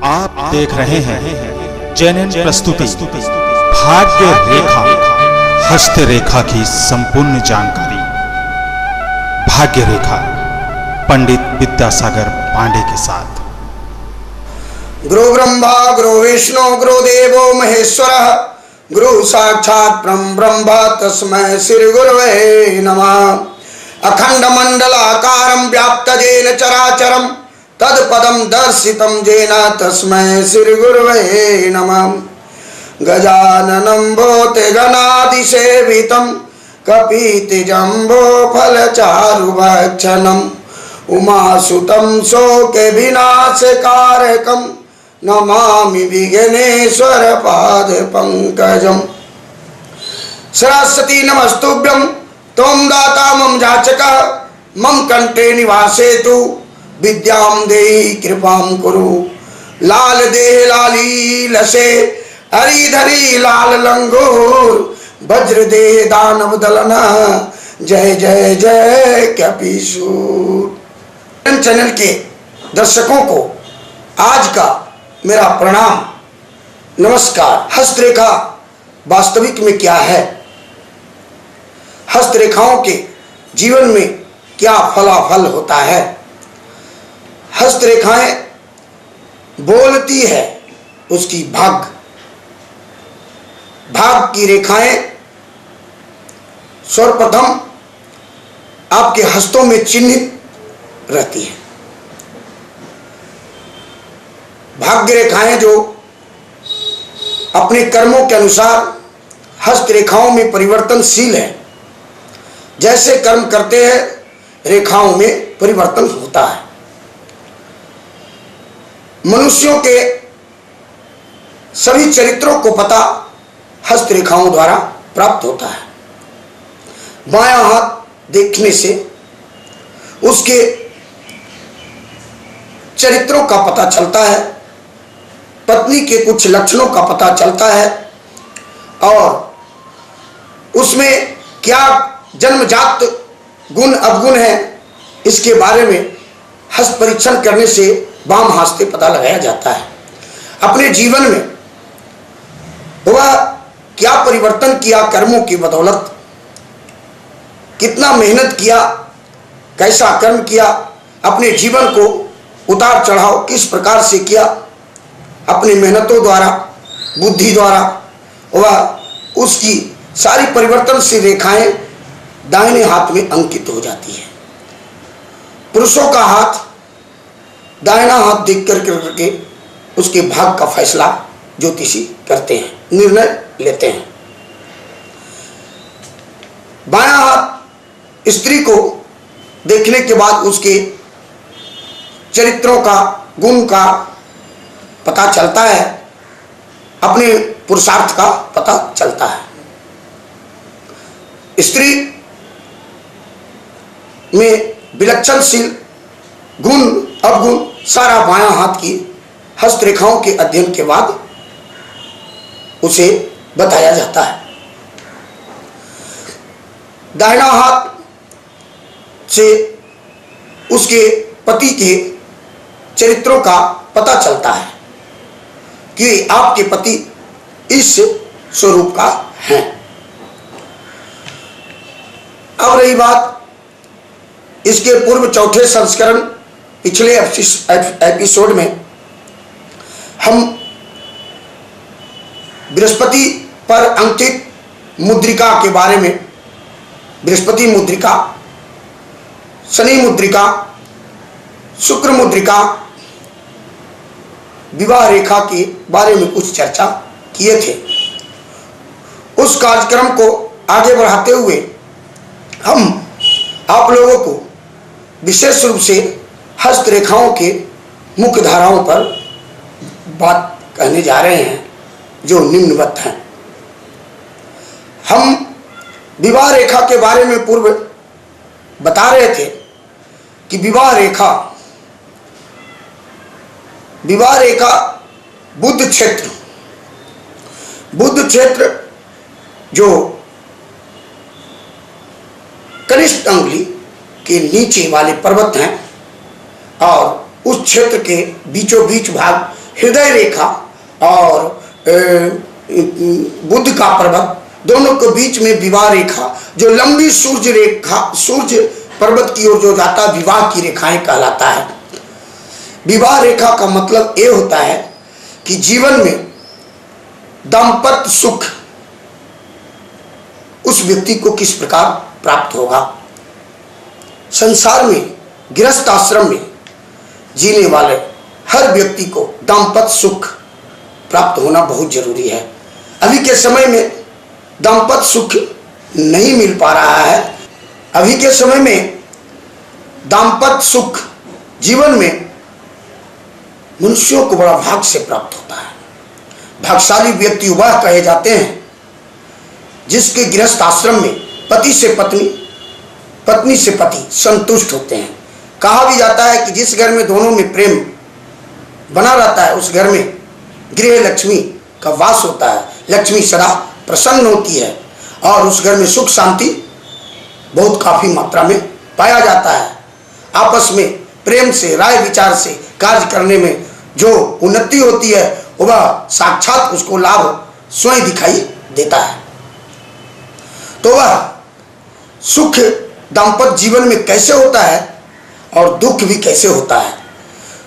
आप देख रहे हैं जेएनएन प्रस्तुति भाग्य रेखा हस्त रेखा की संपूर्ण जानकारी। भाग्य रेखा पंडित विद्यासागर पांडे के साथ। गुरु ब्रह्मा गुरु विष्णु गुरु देवो महेश्वर गुरु साक्षात् परम ब्रह्म तस्मै श्री गुरवे नमः। अखंड मंडलाकारं व्याप्त येन चराचरं तत्पदं दर्शितं येन तस्मै श्री गुरवे नमः। गजाननं भूतगणाधिसेवितं कपितजम्बो फलचारुभक्षणम् उमासुतं शोकविनाशकारकं नमामि विघ्नेश्वर पादपङ्कजम्। सरस्वती नमस्तुभ्यं त्वं दाता मम जाचकः मम कंठे निवासेतु विद्यां देहि कृपां कुरु। लाल देह लाली लसे हरिधरी लाल लंगूर वज्र देह दानव दलना जय जय जय कपीसूर। चैनल के दर्शकों को आज का मेरा प्रणाम नमस्कार। हस्तरेखा वास्तविक में क्या है, हस्तरेखाओं के जीवन में क्या फलाफल होता है। हस्तरेखाएं बोलती है उसकी भाग्य की रेखाएं सर्वप्रथम आपके हस्तों में चिन्हित रहती है। भाग्य रेखाएं जो अपने कर्मों के अनुसार हस्त रेखाओं में परिवर्तनशील है। जैसे कर्म करते हैं रेखाओं में परिवर्तन होता है। मनुष्यों के सभी चरित्रों को पता हस्त रेखाओं द्वारा प्राप्त होता है। बायां हाथ देखने से उसके चरित्रों का पता चलता है, पत्नी के कुछ लक्षणों का पता चलता है और उसमें क्या जन्मजात गुण अवगुण है इसके बारे में हस्त परीक्षण करने से वाम हाथ से पता लगाया जाता है। अपने जीवन में वह क्या परिवर्तन किया कर्मों की बदौलत, कितना मेहनत किया, कैसा कर्म किया, अपने जीवन को उतार चढ़ाव किस प्रकार से किया, अपनी मेहनतों द्वारा बुद्धि द्वारा वह उसकी सारी परिवर्तनशील रेखाएं दाहिने हाथ में अंकित हो जाती है। पुरुषों का हाथ दाहिना हाथ देख करके उसके भाग्य का फैसला ज्योतिषी करते हैं, निर्णय लेते हैं। बायां हाथ स्त्री को देखने के बाद उसके चरित्रों का गुण का पता चलता है, अपने पुरुषार्थ का पता चलता है। स्त्री में विलक्षणशील गुण अवगुण सारा बायां हाथ की हस्तरेखाओं के अध्ययन के बाद उसे बताया जाता है। दाहिना हाथ से उसके पति के चरित्रों का पता चलता है कि आपके पति इस स्वरूप का है। अब रही बात इसके पूर्व चौथे संस्करण पिछले एपिसोड में हम बृहस्पति पर अंकित मुद्रिका के बारे में, बृहस्पति मुद्रिका, शनि मुद्रिका, शुक्र मुद्रिका, विवाह रेखा के बारे में कुछ चर्चा किए थे। उस कार्यक्रम को आगे बढ़ाते हुए हम आप लोगों को विशेष रूप से हस्त रेखाओं के मुख्य धाराओं पर बात कहने जा रहे हैं जो निम्नवत हैं। हम विवाह रेखा के बारे में पूर्व बता रहे थे कि विवाह रेखा बुध क्षेत्र जो कनिष्ठ अंगुली के नीचे वाले पर्वत हैं और उस क्षेत्र के बीचों बीच भाग हृदय रेखा और बुध का पर्वत, दोनों के बीच में विवाह रेखा, जो लंबी सूर्य रेखा, सूर्य पर्वत की ओर जो जाता है, विवाह की रेखाएं कहलाता है। विवाह रेखा का मतलब ये होता है कि जीवन में दाम्पत्य सुख उस व्यक्ति को किस प्रकार प्राप्त होगा। संसार में गृहस्थ आश्रम में जीने वाले हर व्यक्ति को दाम्पत्य सुख प्राप्त होना बहुत जरूरी है। अभी के समय में दाम्पत्य सुख नहीं मिल पा रहा है। अभी के समय में दाम्पत्य सुख जीवन में मनुष्यों को बड़ा भाग से प्राप्त होता है। भाग्यशाली व्यक्ति वह कहे जाते हैं जिसके गृहस्थ आश्रम में पति से पत्नी, पत्नी से पति संतुष्ट होते हैं। कहा भी जाता है कि जिस घर में दोनों में प्रेम बना रहता है उस घर में गृह लक्ष्मी का वास होता है। लक्ष्मी सदा प्रसन्न होती है और उस घर में सुख शांति बहुत काफी मात्रा में पाया जाता है। आपस में प्रेम से, राय विचार से कार्य करने में जो उन्नति होती है वह साक्षात उसको लाभ स्वयं दिखाई देता है। तो वह सुख दाम्पत्य जीवन में कैसे होता है और दुख भी कैसे होता है,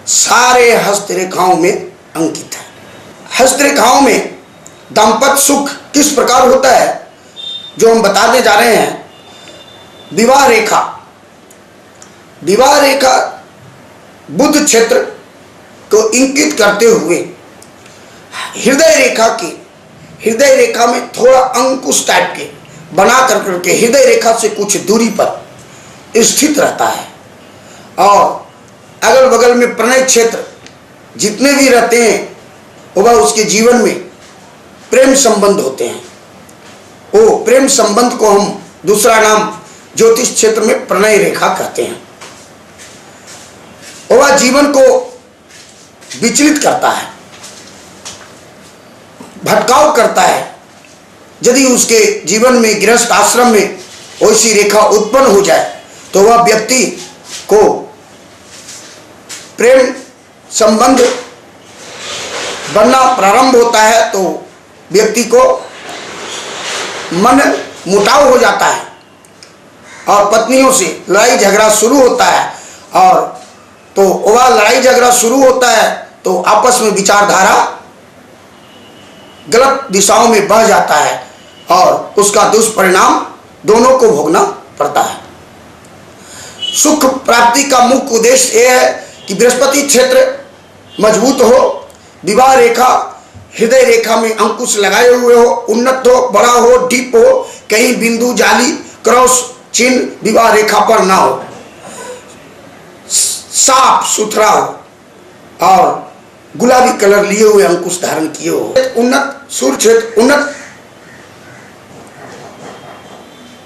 सारे हस्तरेखाओं में अंकित है। हस्तरेखाओं में दाम्पत्य सुख किस प्रकार होता है जो हम बताने जा रहे हैं। विवाह रेखा, विवाह रेखा बुध क्षेत्र को इंकित करते हुए हृदय रेखा की, हृदय रेखा में थोड़ा अंकुश टाइप के बना करके हृदय रेखा से कुछ दूरी पर स्थित रहता है और अगल बगल में प्रणय क्षेत्र जितने भी रहते हैं वह उसके जीवन में प्रेम संबंध होते हैं। वो प्रेम संबंध को हम दूसरा नाम ज्योतिष क्षेत्र में प्रणय रेखा कहते हैं। वह जीवन को विचलित करता है, भटकाव करता है। यदि उसके जीवन में गृहस्थ आश्रम में वैसी रेखा उत्पन्न हो जाए तो वह व्यक्ति को प्रेम संबंध बनना प्रारंभ होता है तो व्यक्ति को मन मुटाव हो जाता है और पत्नियों से लड़ाई झगड़ा शुरू होता है। और तो वह लड़ाई झगड़ा शुरू होता है तो आपस में विचारधारा गलत दिशाओं में बह जाता है और उसका दुष्परिणाम दोनों को भोगना पड़ता है। सुख प्राप्ति का मुख्य उद्देश्य यह है कि बृहस्पति क्षेत्र मजबूत हो, विवाह रेखा हृदय रेखा में अंकुश लगाए हुए हो, उन्नत हो, बड़ा हो, डीप हो, कहीं बिंदु जाली क्रॉस चिन्ह विवाह रेखा पर ना हो, साफ सुथरा हो और गुलाबी कलर लिए हुए अंकुश धारण किए हो। उन्नत सूर्य क्षेत्र, उन्नत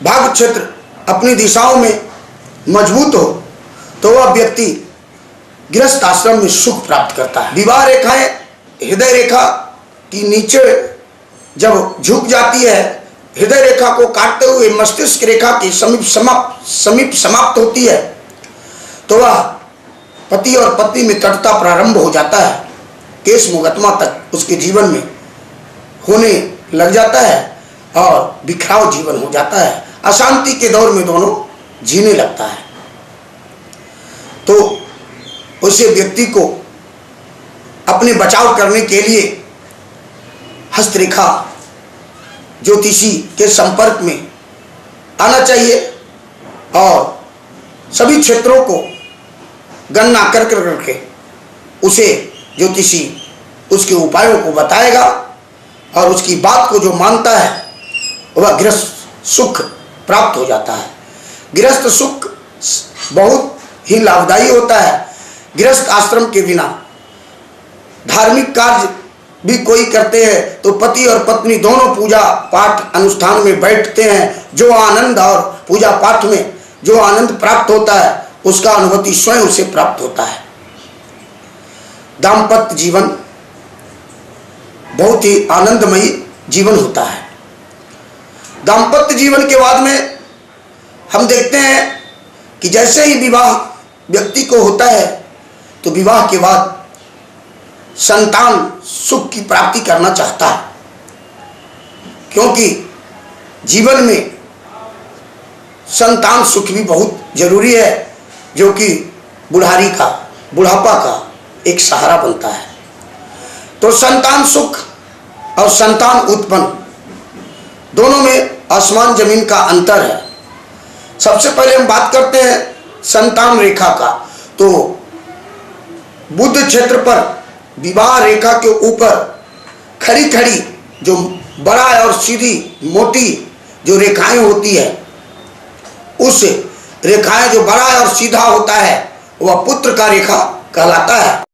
भाग क्षेत्र अपनी दिशाओं में मजबूत हो तो वह व्यक्ति गृहस्थ आश्रम में सुख प्राप्त करता है। विवाह रेखाएं हृदय रेखा की नीचे जब झुक जाती है, हृदय रेखा को काटते हुए मस्तिष्क रेखा के समीप समाप्त होती है तो वह पति और पत्नी में कटुता प्रारंभ हो जाता है। केस मुकदमा तक उसके जीवन में होने लग जाता है और बिखराव जीवन हो जाता है। अशांति के दौर में दोनों जीने लगता है। तो उसे व्यक्ति को अपने बचाव करने के लिए हस्तरेखा ज्योतिषी के संपर्क में आना चाहिए और सभी क्षेत्रों को गणना कर करके उसे ज्योतिषी उसके उपायों को बताएगा और उसकी बात को जो मानता है वह गृहस्थ सुख प्राप्त हो जाता है। गृहस्थ सुख बहुत ही लाभदायी होता है। गृहस्थ आश्रम के बिना धार्मिक कार्य भी कोई करते हैं तो पति और पत्नी दोनों पूजा पाठ अनुष्ठान में बैठते हैं। जो आनंद और पूजा पाठ में जो आनंद प्राप्त होता है उसका अनुभूति स्वयं उसे प्राप्त होता है। दाम्पत्य जीवन बहुत ही आनंदमयी जीवन होता है। दाम्पत्य जीवन के बाद में हम देखते हैं कि जैसे ही विवाह व्यक्ति को होता है तो विवाह के बाद संतान सुख की प्राप्ति करना चाहता है, क्योंकि जीवन में संतान सुख भी बहुत जरूरी है, जो कि बुढ़ापा का एक सहारा बनता है। तो संतान सुख और संतान उत्पन्न दोनों में आसमान जमीन का अंतर है। सबसे पहले हम बात करते हैं संतान रेखा का। तो बुध क्षेत्र पर विवाह रेखा के ऊपर खड़ी खड़ी जो बड़ा और सीधी मोटी जो रेखाएं होती है, उस रेखाएं जो बड़ा और सीधा होता है वह पुत्र का रेखा कहलाता है।